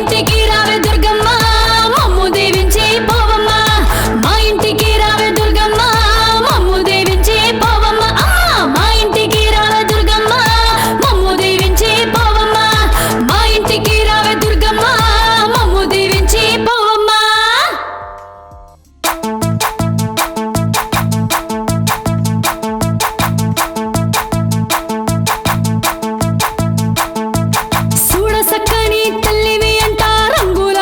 ఇంటికి రావే దుర్గమ్మ మమ్ము దీవించి పోవమ్మ మా ఇంటికి రావే దుర్గమ్మ మమ్ము దీవించి పోవమ్మ మా ఇంటికి రావే దుర్గమ్మ మమ్ము దీవించి పోవమ్మ మా ఇంటికి రావే దుర్గమ్మ మమ్ము దీవించి పోవమ్మ సక్కని తల్లివి అంట రంగుల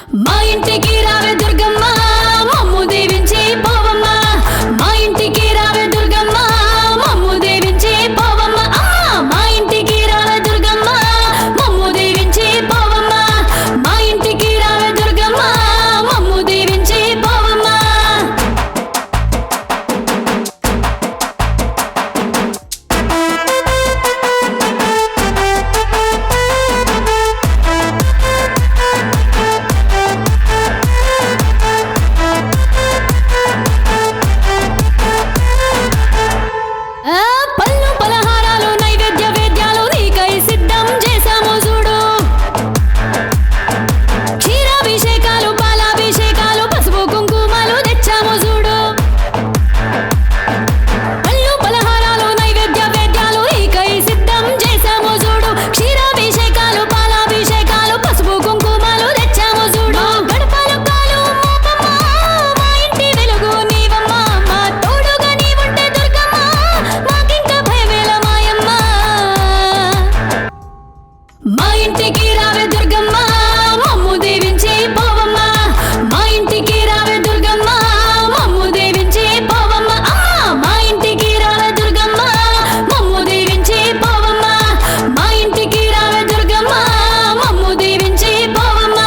మా ఇంటికి రావే దుర్గమ్మ మమ్ము దీవించి పోవమ్మ మా ఇంటికి రావే దుర్గమ్మ మమ్ము దీవించి పోవమ్మ మా ఇంటికి రావే దుర్గమ్మ మమ్ము దీవించి పోవమ్మ మా ఇంటికి రావే దుర్గమ్మ మమ్ము దీవించి పోవమ్మ పళ్ళు పలహారాలు నైవేద్య వేద్యాలు నీకై సిద్ధం చేశాము చూడు క్షీరాభిషేకాలు పాలాభిషేకాలు పసుపు కుంకుమలు తెచ్చాము చూడు పళ్ళు పలహారాలు నైవేద్య వేద్యాలు నీకై సిద్ధం చేశాము చూడు క్షీరాభిషేకాలు పాలాభిషేకాలు పసుపు కుంకుమలు తెచ్చాము చూడు గడపలు కాలు మోపమ్మ మా ఇంటి వెలుగు నీవమ్మ మా తోడుగా నీవుంటే దుర్గమ్మ మాకింక భయమేల మాయమ్మ మా ఇంటికి రావే దుర్గమ్మ మమ్ము దీవించి పోవమ్మ మా ఇంటికి రావే దుర్గమ్మ మమ్ము దీవించి పోవమ్మ మా ఇంటికి రావే దుర్గమ్మ మమ్ము దీవించి పోవమ్మ మా ఇంటికి రావే దుర్గమ్మ మమ్ము దీవించి పోవమ్మ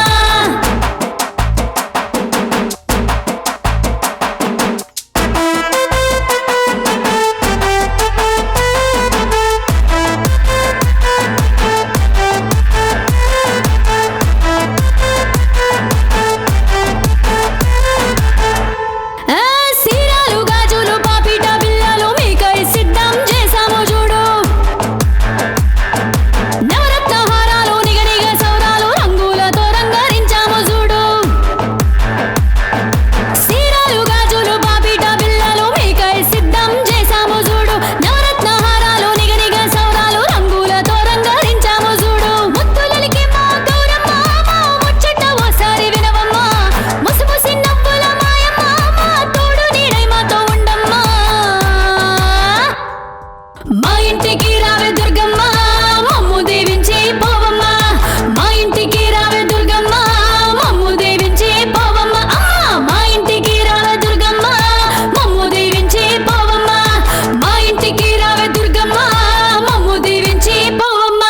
సీరాలు గాజులు పాపిట బిళ్ళలు మీకై సిద్ధం చేశాము చూడు నవరత్న హారాలు నిగనిగ సౌరాలు రంగులతో రంగరించాము చూడు సీరాలు గాజులు పాపిట బిళ్ళలు మీకై సిద్ధం చేశాము చూడు నవరత్న హారాలు నిగనిగ సౌరాలు రంగులతో రంగరించాము చూడు ముత్తులలికి మా గౌరమ్మ మా ముచ్చట ఓసారి వినవమ్మ ముసిముసి నవ్వుల మాయమ్మ మా తోడు నీడై మాతో ఉండమ్మా మా ఇంటికి రావే దుర్గమ్మ మమ్ము దీవించి పోవమ్మ మా ఇంటికి రావే దుర్గమ్మ మమ్ము దీవించి పోవమ్మ మా ఇంటికి రావే దుర్గమ్మ మమ్ము దీవించి పోవమ్మ మా ఇంటికి రావే దుర్గమ్మ మమ్ము దీవించి పోవమ్మ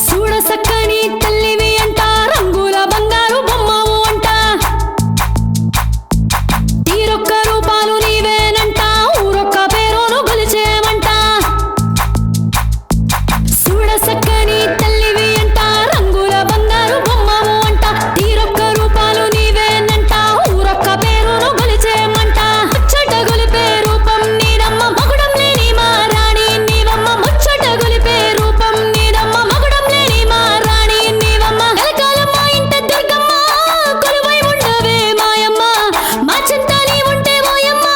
చూడ సక్కని తల్లివి అంట రంగుల బంగారు బొమ్మవు అంట తీరొక్క రూపాలు నీవేనంట ఊరొక్క పేరును గొలిచేమంట చూడ సక్కని తల్లివి అంట రంగుల బంగారు బొమ్మవు అంట తీరొక్క రూపాలు నీవేనంట ఊరొక్క పేరును గొలిచేమంట ముచ్చట గొలిపే రూపం నీదమ్మ మగుడం లేని మా రాణి నీవమ్మ ముచ్చట గొలిపే రూపం నీదమ్మ మగుడం లేని మా రాణి నీవమ్మ కలకాలం మా ఇంట దుర్గమ్మ కొలువై ఉండవే మాయమ్మ మా చింత నీ ఉంటే ఓయమ్మ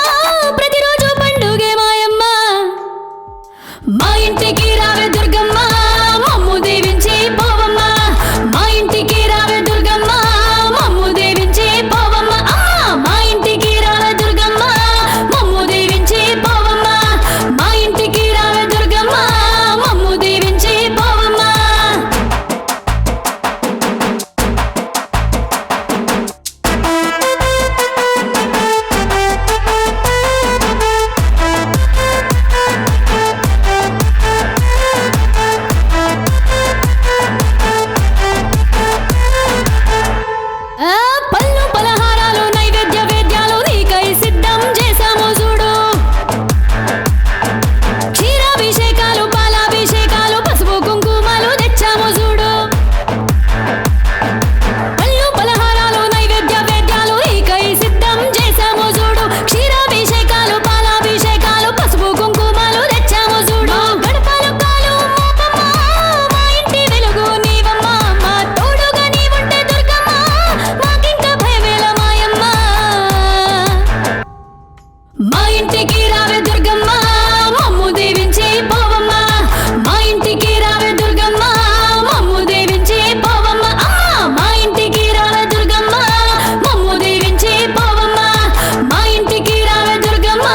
ప్రతిరోజు పండుగే మాయమ్మ మా ఇంటికి రావే దుర్గమ్మ మమ్ము దీవించి పోవమ్మ మా ఇంటికి రావే దుర్గమ్మ మమ్ము దీవించి పోవమ్మ మా ఇంటికి రావే దుర్గమ్మ మమ్ము దీవించి పోవమ్మ మా ఇంటికి రావే దుర్గమ్మ మమ్ము దీవించి పోవమ్మ పళ్ళు పలహారాలు నైవేద్య వేద్యాలు నీకై సిద్ధం చేశాము చూడు క్షీరాభిషేకాలు పాలాభిషేకాలు పసుపు కుంకుమలు తెచ్చాము చూడు పళ్ళు పలహారాలు నైవేద్య వేద్యాలు నీకై సిద్ధం చేశాము చూడు క్షీరాభిషేకాలు పాలాభిషేకాలు పసుపు కుంకుమలు తెచ్చాము చూడు గడపలు కాలు మోపమ్మ మా ఇంటి వెలుగు నీవమ్మ మా తోడుగా నీవుంటే దుర్గమ్మ మాకింక భయమేల మాయమ్మ మా ఇంటికి రావే దుర్గమ్మ మమ్ము దీవించి పోవమ్మ మా ఇంటికి రావే దుర్గమ్మ మమ్ము దీవించి పోవమ్మ మా ఇంటికి రావే దుర్గమ్మ మమ్ము దీవించి పోవమ్మ మా ఇంటికి రావే దుర్గమ్మ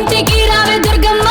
ఇంటికి రావే దుర్గమ్మ